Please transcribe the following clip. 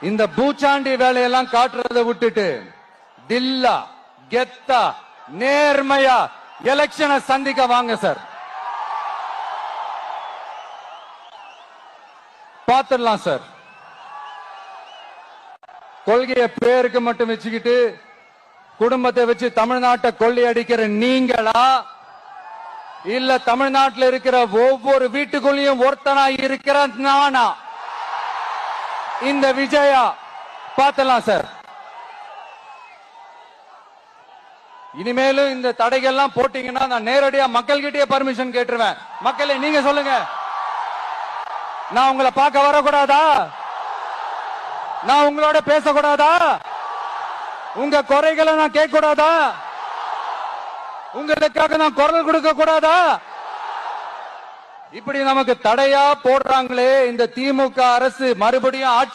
இந்த பூச்சாண்டி வேலையெல்லாம் காட்டுறதை விட்டுட்டு தில்லா கெத்தா நேர்மையா எலெக்ஷனை சந்திக்க வாங்க சார். பாத்துடலாம் சார். கொள்கையை பேருக்கு மட்டும் வச்சுக்கிட்டு குடும்பத்தை வச்சு தமிழ்நாட்டை கொள்ளையடிக்கிற நீங்களா, இல்ல தமிழ்நாட்டில் இருக்கிற ஒவ்வொரு வீட்டுக்குள்ளேயும் ஒருத்தனா இருக்கிற நானா, இந்த விஜயா? பாத்துடலாம் சார். இனிமேலும் இந்த தடைகள்லாம் போட்டீங்கன்னா நான் நேரடியா மக்கள்கிட்டயே பர்மிஷன் கேட்டுருவேன். மக்களே நீங்க சொல்லுங்க, நான் உங்களை பார்க்க வரக்கூடாதா? நான் உங்களோட பேசக்கூடாதா? உங்க குறைகளை நான் கேட்க கூடாதா? உங்களுக்காக நான் குரல் கொடுக்க கூடாதா? இப்படி நமக்கு தடையா போடுறாங்களே இந்த திமுக அரசு மறுபடியும் ஆட்சி